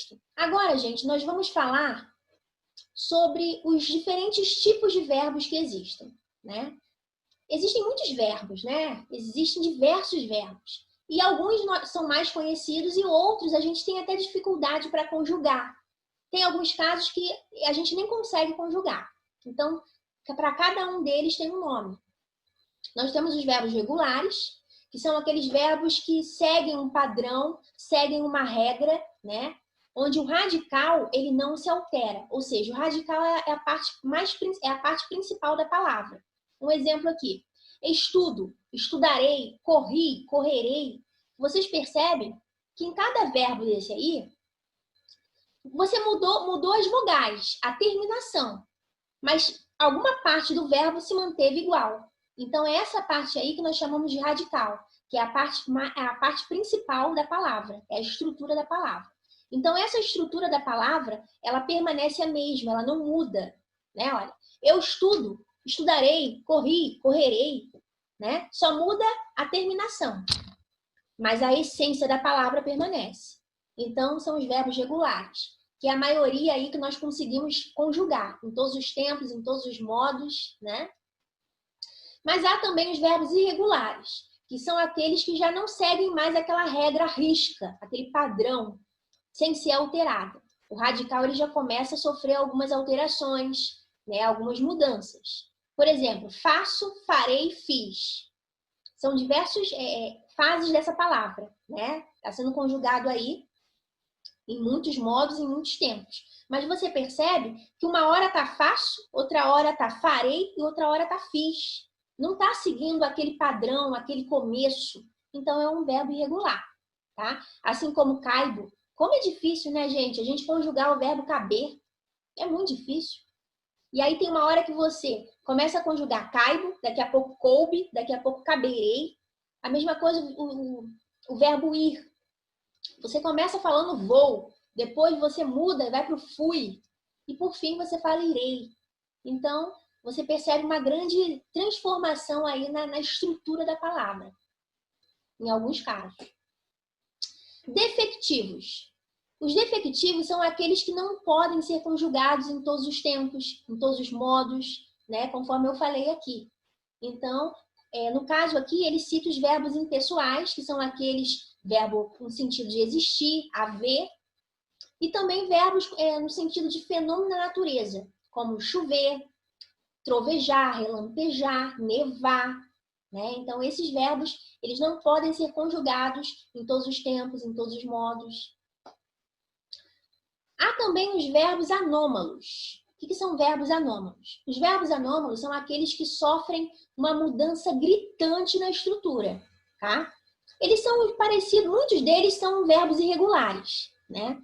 texto. Agora, gente, nós vamos falar sobre os diferentes tipos de verbos que existem, né? Existem muitos verbos, né? Existem diversos verbos. E alguns são mais conhecidos e outros a gente tem até dificuldade para conjugar. Tem alguns casos que a gente nem consegue conjugar. Então, para cada um deles tem um nome. Nós temos os verbos regulares, que são aqueles verbos que seguem um padrão, seguem uma regra, né? Onde o radical ele não se altera. Ou seja, o radical é a parte principal da palavra. Um exemplo aqui. Estudo, estudarei, corri, correrei. Vocês percebem que em cada verbo desse aí, você mudou as vogais, a terminação. Mas alguma parte do verbo se manteve igual. Então, é essa parte aí que nós chamamos de radical, que é a parte principal da palavra, é a estrutura da palavra. Então, essa estrutura da palavra, ela permanece a mesma, ela não muda. Né? Olha, eu estudo, estudarei, corri, correrei. Né? Só muda a terminação, mas a essência da palavra permanece. Então, são os verbos regulares, que é a maioria aí que nós conseguimos conjugar, em todos os tempos, em todos os modos, né? Mas há também os verbos irregulares, que são aqueles que já não seguem mais aquela regra à risca, aquele padrão, sem ser alterado. O radical ele já começa a sofrer algumas alterações, né? Algumas mudanças. Por exemplo, faço, farei, fiz. São diversas fases dessa palavra, né? Está sendo conjugado aí em muitos modos, em muitos tempos. Mas você percebe que uma hora tá faço, outra hora tá farei e outra hora tá fiz. Não está seguindo aquele padrão, aquele começo. Então é um verbo irregular, tá? Assim como caibo. Como é difícil, né, gente? A gente conjugar o verbo caber. É muito difícil. E aí tem uma hora que você começa a conjugar caibo, daqui a pouco coube, daqui a pouco caberei. A mesma coisa o verbo ir. Você começa falando vou, depois você muda e vai para o fui. E por fim você fala irei. Então, você percebe uma grande transformação aí na estrutura da palavra. Em alguns casos. Defectivos. Os defectivos são aqueles que não podem ser conjugados em todos os tempos, em todos os modos, né? Conforme eu falei aqui. Então, no caso aqui, ele cita os verbos impessoais, que são aqueles verbos no sentido de existir, haver, e também verbos no sentido de fenômeno da natureza, como chover, trovejar, relampejar, nevar. Né? Então, esses verbos eles não podem ser conjugados em todos os tempos, em todos os modos. Há também os verbos anômalos. O que são verbos anômalos? Os verbos anômalos são aqueles que sofrem uma mudança gritante na estrutura. Tá? Eles são parecidos, muitos deles são verbos irregulares. Né?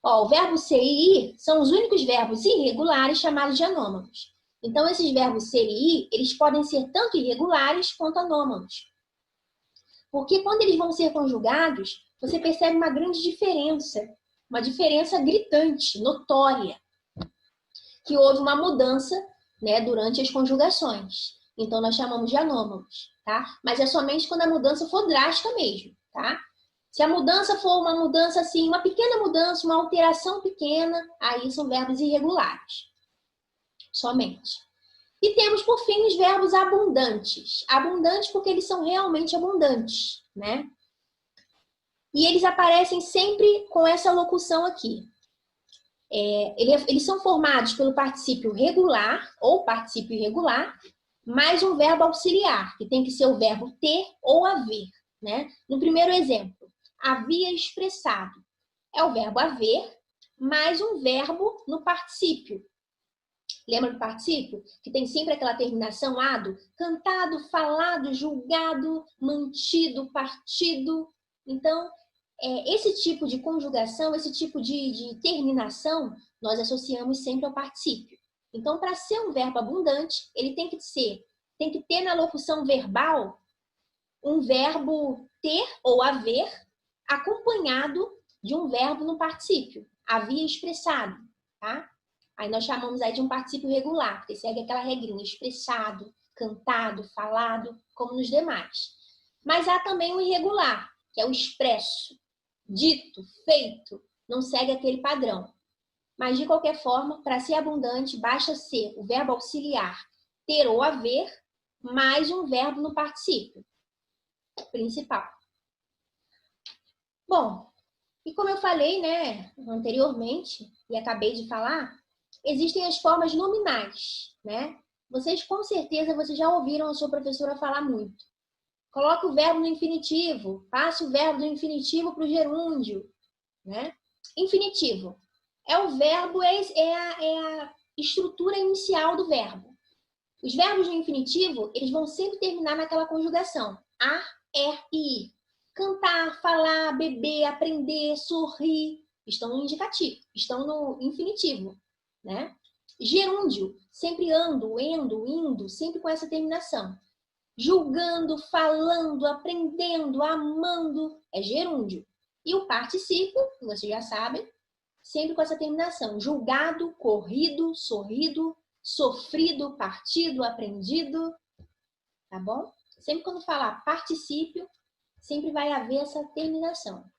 Ó, o verbo ser e ir são os únicos verbos irregulares chamados de anômalos. Então, esses verbos ser e ir, eles podem ser tanto irregulares quanto anômalos. Porque quando eles vão ser conjugados, você percebe uma grande diferença. Uma diferença gritante, notória. Que houve uma mudança, né, durante as conjugações. Então, nós chamamos de anômalos, tá? Mas é somente quando a mudança for drástica mesmo, tá? Se a mudança for uma mudança assim, uma pequena mudança, uma alteração pequena, aí são verbos irregulares. Somente. E temos, por fim, os verbos abundantes. Abundantes porque eles são realmente abundantes, né? E eles aparecem sempre com essa locução aqui. Eles são formados pelo particípio regular ou particípio irregular, mais um verbo auxiliar, que tem que ser o verbo ter ou haver. Né? No primeiro exemplo, havia expressado. É o verbo haver, mais um verbo no particípio. Lembra do particípio? Que tem sempre aquela terminação ado? Cantado, falado, julgado, mantido, partido. Então, esse tipo de conjugação, esse tipo de terminação, nós associamos sempre ao particípio. Então, para ser um verbo abundante, ele tem que ter na locução verbal um verbo ter ou haver acompanhado de um verbo no particípio. Havia expressado, tá? Aí nós chamamos aí de um particípio regular, porque segue aquela regrinha, expressado, cantado, falado, como nos demais. Mas há também o irregular, que é o expresso, dito, feito. não segue aquele padrão. Mas, de qualquer forma, para ser abundante, basta ser o verbo auxiliar ter ou haver, mais um verbo no particípio principal. Bom, e como eu falei, né, anteriormente, e acabei de falar, existem as formas nominais, né? Vocês, com certeza, vocês já ouviram a sua professora falar muito. Coloque o verbo no infinitivo, passe o verbo do infinitivo para o gerúndio, né? Infinitivo. É o verbo, é a estrutura inicial do verbo. Os verbos no infinitivo, eles vão sempre terminar naquela conjugação. A, er e ir. Cantar, falar, beber, aprender, sorrir, estão no indicativo, estão no infinitivo, né? Gerúndio, sempre ando, endo, indo, sempre com essa terminação. Julgando, falando, aprendendo, amando, é gerúndio. E o particípio, que vocês já sabem, sempre com essa terminação. Julgado, corrido, sorrido, sofrido, partido, aprendido. Tá bom? Sempre quando falar particípio, sempre vai haver essa terminação.